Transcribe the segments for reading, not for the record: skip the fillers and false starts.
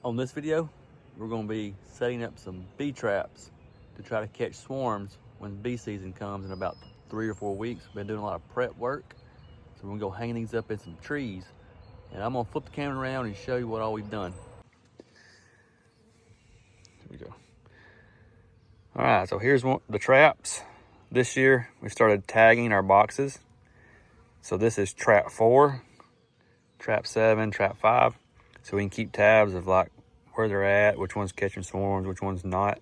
On this video, we're going to be setting up some bee traps to try to catch swarms when bee season comes in about 3 or 4 weeks. We've been doing a lot of prep work, so we're going to go hang these up in some trees. And I'm going to flip the camera around and show you what all we've done. Here we go. All right, so here's the traps. This year, we started tagging our boxes. So this is trap 4, trap 7, trap 5. So we can keep tabs of like where they're at, which one's catching swarms, which one's not.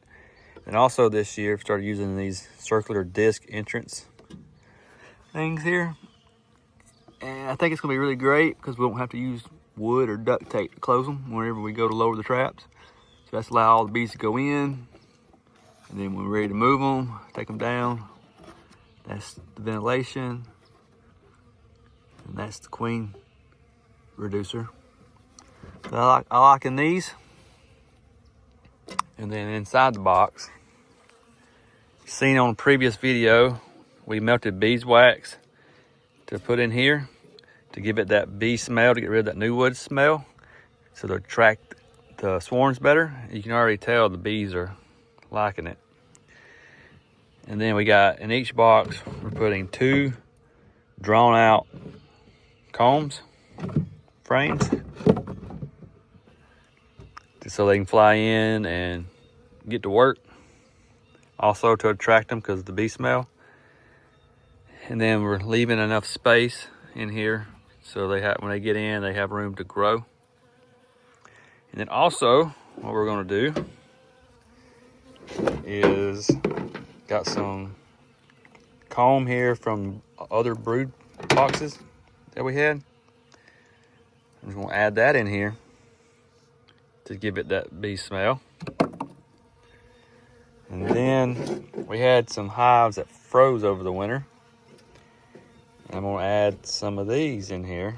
And also this year, we started using these circular disc entrance things here. And I think it's gonna be really great because we won't have to use wood or duct tape to close them whenever we go to lower the traps. So that's allow all the bees to go in. And then when we're ready to move them, take them down. That's the ventilation. And that's the queen reducer. So I liking these. And then inside the box, seen on a previous video, we melted beeswax to put in here to give it that bee smell, to get rid of that new wood smell, so to attract the swarms better. You can already tell the bees are liking it. And then we got in each box, we're putting 2 drawn out combs, frames, just so they can fly in and get to work. Also to attract them because of the bee smell. And then we're leaving enough space in here so they have, when they get in, they have room to grow. And then also what we're gonna do is got some comb here from other brood boxes that we had. I'm just gonna add that in here to give it that bee smell. And then we had some hives that froze over the winter. I'm gonna add some of these in here.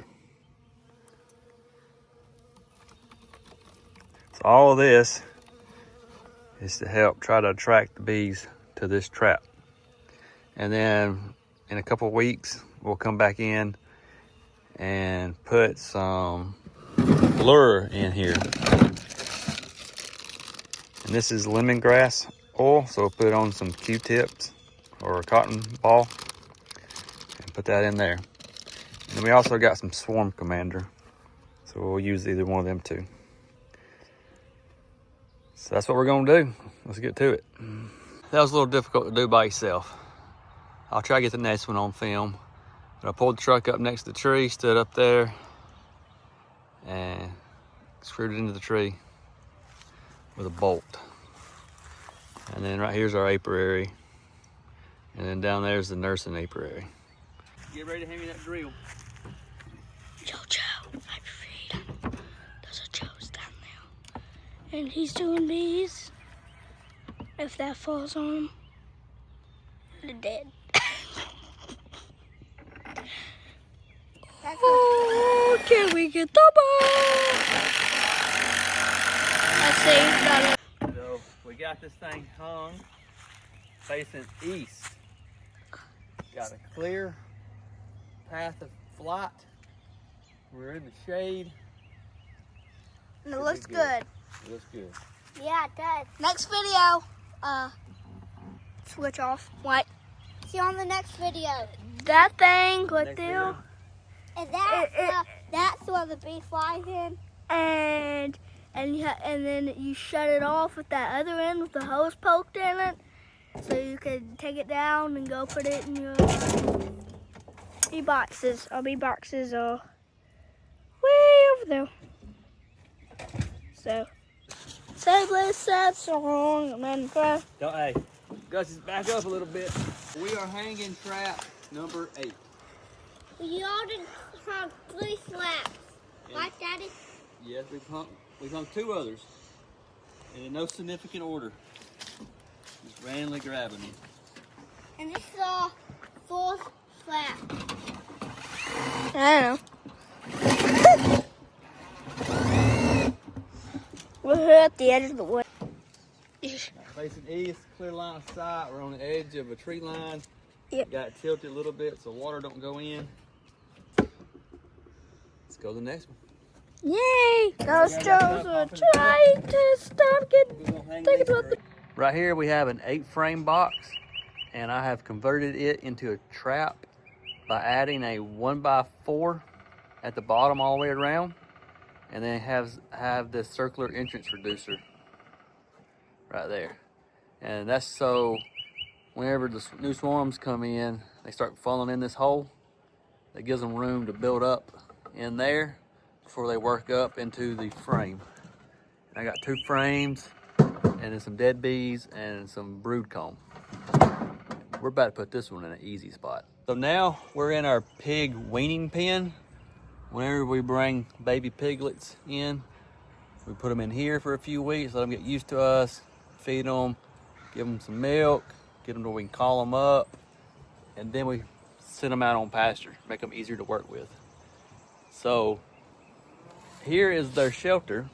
So all of this is to help try to attract the bees to this trap. And then in a couple of weeks, we'll come back in and put some lure in here. And this is lemongrass oil, so we'll put on some Q-tips or a cotton ball and put that in there. And then we also got some Swarm Commander, so we'll use either one of them too. So that's what we're gonna do. Let's get to it. That was a little difficult to do by yourself. I'll try to get the next one on film. But I pulled the truck up next to the tree, stood up there, and screwed it into the tree with a bolt. And then right here's our apiary. And then down there's the nursing apiary. Get ready to hand me that drill. Jojo, I'm afraid. There's a Joe's down there. And he's doing bees. If that falls on him, they're dead. Oh, can we get the ball? I saved that. So we got this thing hung facing east. Got a clear path of flight. We're in the shade. And it looks good. It looks good. Yeah, it does. Next video, switch off. What? See you on the next video. That thing, what do? And that's where the bee flies in. And then you shut it off with that other end with the hose poked in it, so you can take it down and go put it in your bee boxes. Our bee boxes are way over there. So, say sad song, Minecraft. Don't, hey, Gus, just back up a little bit. We are hanging trap number 8. We already hung 3 slabs. Right, Daddy? Yes, we've hung 2 others. And in no significant order. Just randomly grabbing them. And this is our 4th slab. I don't know. We're here at the edge of the wood. Facing east, clear line of sight. We're on the edge of a tree line. Yep. Got it tilted a little bit so water don't go in. Let's go to the next one. Yay! Those Joes are trying to stop thinking about the... Right here we have an 8-frame box, and I have converted it into a trap by adding a 1x4 at the bottom all the way around, and then have this circular entrance reducer right there. And that's so whenever the new swarms come in, they start falling in this hole. That gives them room to build up in there before they work up into the frame. And I got 2 frames and then some dead bees and some brood comb. We're about to put this one in an easy spot. So now we're in our pig weaning pen. Whenever we bring baby piglets in, we put them in here for a few weeks, let them get used to us, feed them, give them some milk, get them to where we can call them up, and then we send them out on pasture, make them easier to work with. So here is their shelter,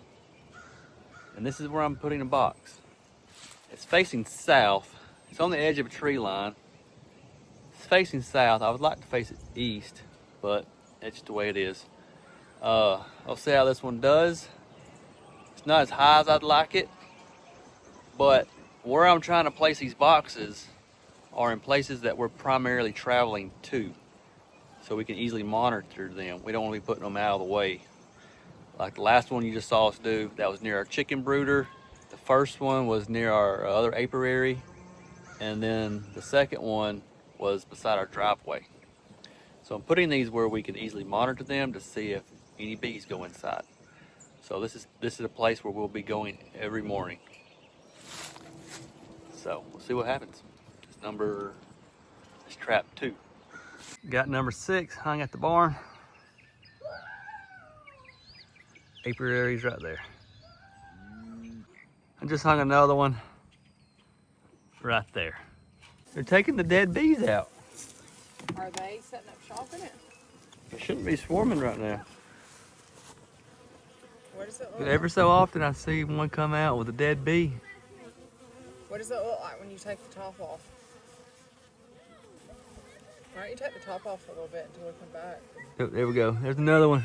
and this is where I'm putting a box. It's facing south. It's on the edge of a tree line. It's facing south. I would like to face it east, but it's just the way it is. I'll see how this one does. It's not as high as I'd like it, but where I'm trying to place these boxes are in places that we're primarily traveling to, so we can easily monitor them. We don't want to be putting them out of the way. Like the last one you just saw us do, that was near our chicken brooder. The first one was near our other apiary, and then the second one was beside our driveway. So I'm putting these where we can easily monitor them to see if any bees go inside. So this is a place where we'll be going every morning. So we'll see what happens. It's trap 2. Got number 6 hung at the barn. Apiary's right there. I just hung another one right there. They're taking the dead bees out. Are they setting up shop in it? They shouldn't be swarming right now. What does it look Every so often I see one come out with a dead bee. What does it look like when you take the top off? Why don't you take the top off a little bit until we come back? There we go. There's another one.